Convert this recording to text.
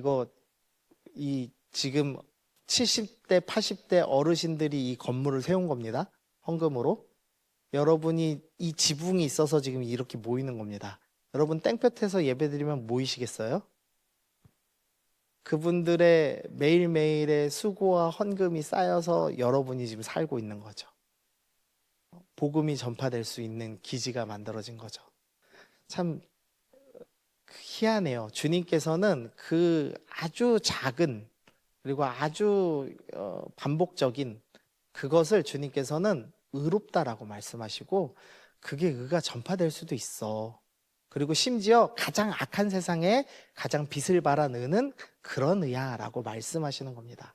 이거 지금 70대, 80대 어르신들이 이 건물을 세운 겁니다. 헌금으로. 여러분이 이 지붕이 있어서 지금 이렇게 모이는 겁니다. 여러분 땡볕에서 예배드리면 모이시겠어요? 그분들의 매일매일의 수고와 헌금이 쌓여서 여러분이 지금 살고 있는 거죠. 복음이 전파될 수 있는 기지가 만들어진 거죠. 참 희한해요. 주님께서는 그 아주 작은 그리고 아주 반복적인 그것을 주님께서는 의롭다라고 말씀하시고 그게 의가 전파될 수도 있어. 그리고 심지어 가장 악한 세상에 가장 빛을 발한 의는 그런 의야라고 말씀하시는 겁니다.